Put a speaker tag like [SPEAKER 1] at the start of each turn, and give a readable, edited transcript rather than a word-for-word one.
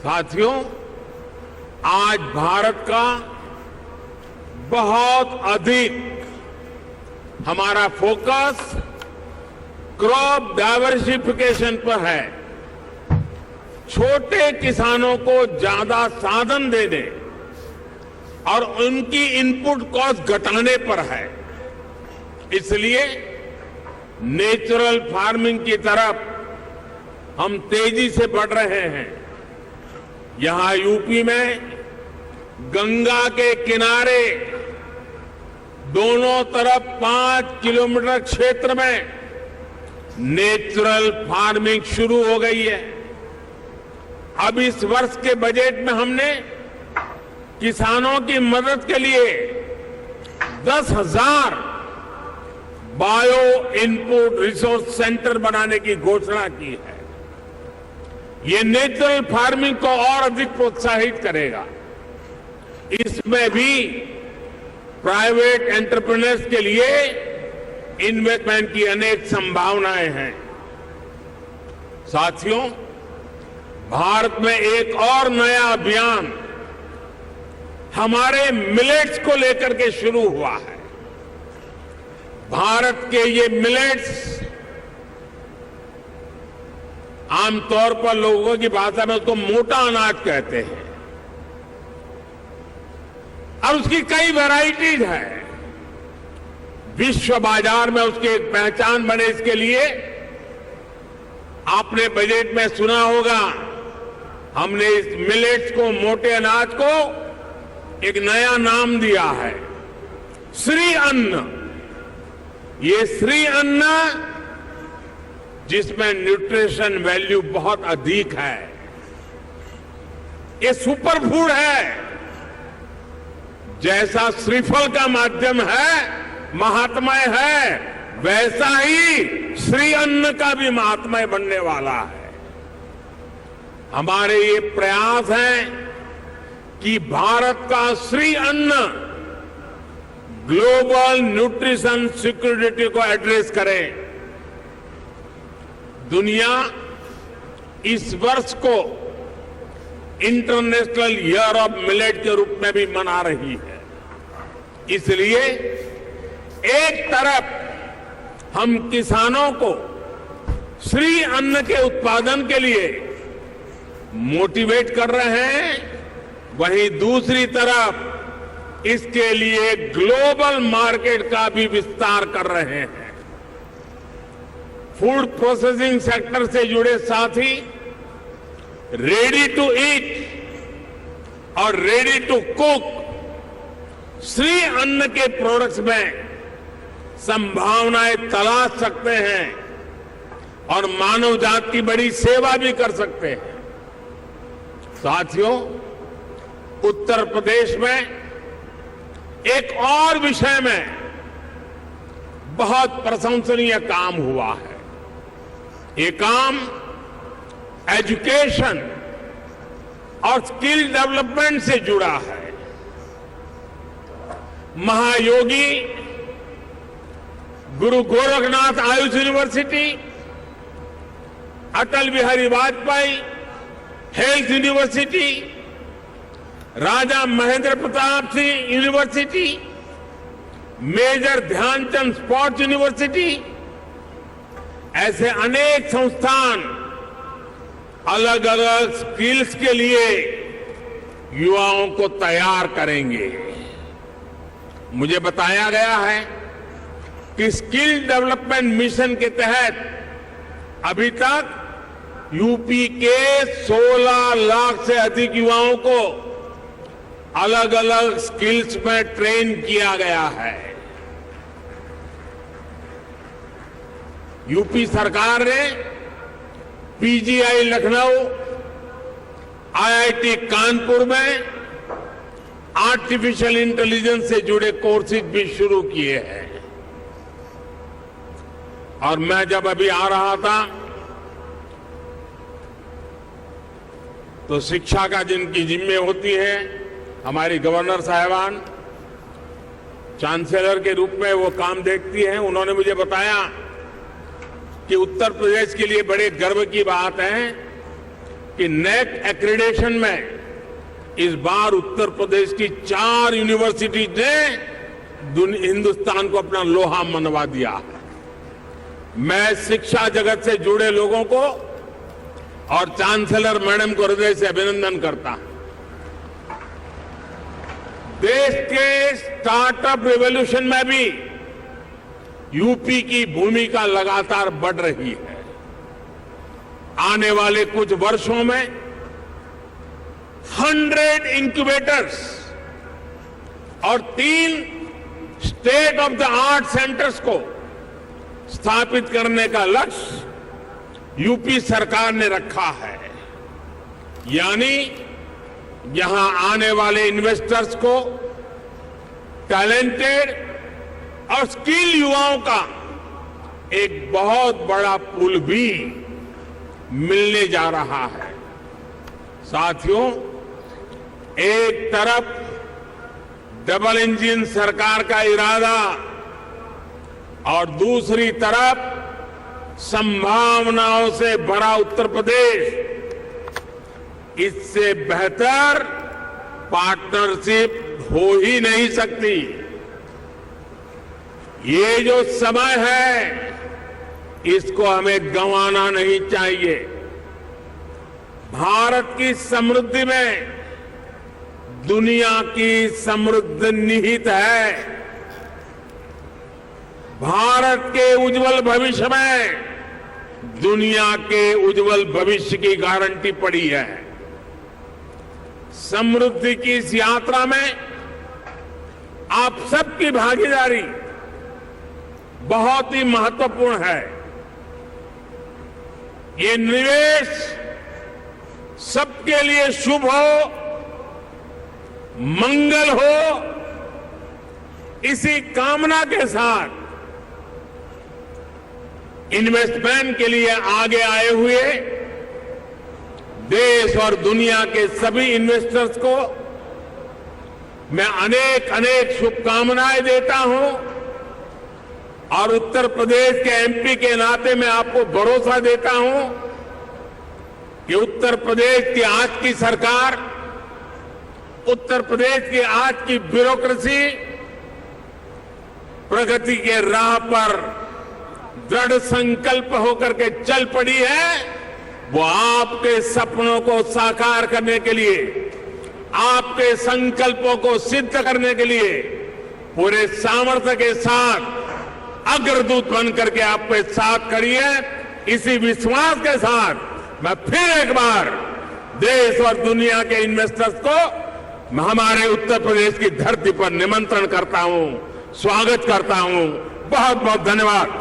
[SPEAKER 1] साथियों, आज भारत का बहुत अधिक हमारा फोकस क्रॉप डाइवर्सिफिकेशन पर है। छोटे किसानों को ज्यादा साधन देने और उनकी इनपुट कॉस्ट घटाने पर है। इसलिए नेचुरल फार्मिंग की तरफ हम तेजी से बढ़ रहे हैं। यहां यूपी में गंगा के किनारे दोनों तरफ 5 किलोमीटर क्षेत्र में नेचुरल फार्मिंग शुरू हो गई है। अब इस वर्ष के बजट में हमने किसानों की मदद के लिए 10,000 बायो इनपुट रिसोर्स सेंटर बनाने की घोषणा की है। ये नेचुरल फार्मिंग को और अधिक प्रोत्साहित करेगा। इसमें भी प्राइवेट एंटरप्रेन्योर्स के लिए इन्वेस्टमेंट की अनेक संभावनाएं हैं। साथियों, भारत में एक और नया अभियान हमारे मिलेट्स को लेकर के शुरू हुआ है। भारत के ये मिलेट्स आमतौर पर लोगों की भाषा में उसको मोटा अनाज कहते हैं और उसकी कई वैरायटीज हैं। विश्व बाजार में उसकी एक पहचान बने, इसके लिए आपने बजट में सुना होगा, हमने इस मिलेट्स को, मोटे अनाज को एक नया नाम दिया है, श्री अन्न। ये श्री अन्न जिसमें न्यूट्रिशन वैल्यू बहुत अधिक है, ये सुपर फूड है। जैसा श्रीफल का माध्यम है, महात्मय है, वैसा ही श्री अन्न का भी महात्मय बनने वाला है। हमारे ये प्रयास है कि भारत का श्री अन्न ग्लोबल न्यूट्रिशन सिक्योरिटी को एड्रेस करे। दुनिया इस वर्ष को इंटरनेशनल ईयर ऑफ मिलेट के रूप में भी मना रही है। इसलिए एक तरफ हम किसानों को श्री अन्न के उत्पादन के लिए मोटिवेट कर रहे हैं, वहीं दूसरी तरफ इसके लिए ग्लोबल मार्केट का भी विस्तार कर रहे हैं। फूड प्रोसेसिंग सेक्टर से जुड़े साथी रेडी टू ईट और रेडी टू कुक श्री अन्न के प्रोडक्ट्स में संभावनाएं तलाश सकते हैं और मानव जाति की बड़ी सेवा भी कर सकते हैं। साथियों, उत्तर प्रदेश में एक और विषय में बहुत प्रशंसनीय काम हुआ है। ये काम एजुकेशन और स्किल डेवलपमेंट से जुड़ा है। Mahayogi Guru Gorakhnath Ayush university, Atal Bihari Vajpayee health university, Raja Mahendra Pratap Singh university, major Dhyanchand sports university, ऐसे अनेक संस्थान अलग अलग स्किल्स के लिए युवाओं को तैयार करेंगे। मुझे बताया गया है कि स्किल डेवलपमेंट मिशन के तहत अभी तक यूपी के 16 लाख से अधिक युवाओं को अलग अलग स्किल्स में ट्रेन किया गया है। यूपी सरकार ने पीजीआई लखनऊ, आईआईटी कानपुर में आर्टिफिशियल इंटेलिजेंस से जुड़े कोर्सेज भी शुरू किए हैं। और मैं जब अभी आ रहा था तो शिक्षा का जिनकी जिम्मे होती है, हमारी गवर्नर साहिबान चांसलर के रूप में वो काम देखती हैं, उन्होंने मुझे बताया कि उत्तर प्रदेश के लिए बड़े गर्व की बात है कि नेक एक्रेडिटेशन में इस बार उत्तर प्रदेश की 4 यूनिवर्सिटी ने हिंदुस्तान को अपना लोहा मनवा दिया है। मैं शिक्षा जगत से जुड़े लोगों को और चांसलर मैडम को हृदय से अभिनंदन करता हूं। देश के स्टार्टअप रिवॉल्यूशन में भी यूपी की भूमिका लगातार बढ़ रही है। आने वाले कुछ वर्षों में 100 इंक्यूबेटर्स और 3 state of the art centres को स्थापित करने का लक्ष्य यूपी सरकार ने रखा है। यानी यहां आने वाले इन्वेस्टर्स को टैलेंटेड और स्किल युवाओं का एक बहुत बड़ा पूल भी मिलने जा रहा है। साथियों, एक तरफ डबल इंजन सरकार का इरादा और दूसरी तरफ संभावनाओं से भरा उत्तर प्रदेश, इससे बेहतर पार्टनरशिप हो ही नहीं सकती। ये जो समय है इसको हमें गंवाना नहीं चाहिए। भारत की समृद्धि में दुनिया की समृद्धि निहित है। भारत के उज्जवल भविष्य में दुनिया के उज्जवल भविष्य की गारंटी पड़ी है। समृद्धि की इस यात्रा में आप सबकी भागीदारी बहुत ही महत्वपूर्ण है। ये निवेश सबके लिए शुभ हो, मंगल हो, इसी कामना के साथ इन्वेस्टमेंट के लिए आगे आए हुए देश और दुनिया के सभी इन्वेस्टर्स को मैं अनेक अनेक शुभकामनाएं देता हूं और उत्तर प्रदेश के एमपी के नाते मैं आपको भरोसा देता हूं कि उत्तर प्रदेश की आज की सरकार, उत्तर प्रदेश की आज की ब्यूरोक्रेसी प्रगति के राह पर दृढ़ संकल्प होकर के चल पड़ी है। वो आपके सपनों को साकार करने के लिए, आपके संकल्पों को सिद्ध करने के लिए पूरे सामर्थ्य के साथ अग्रदूत बन करके आपके साथ खड़ी है। इसी विश्वास के साथ मैं फिर एक बार देश और दुनिया के इन्वेस्टर्स को हमारे उत्तर प्रदेश की धरती पर निमंत्रण करता हूं, स्वागत करता हूं। बहुत बहुत धन्यवाद।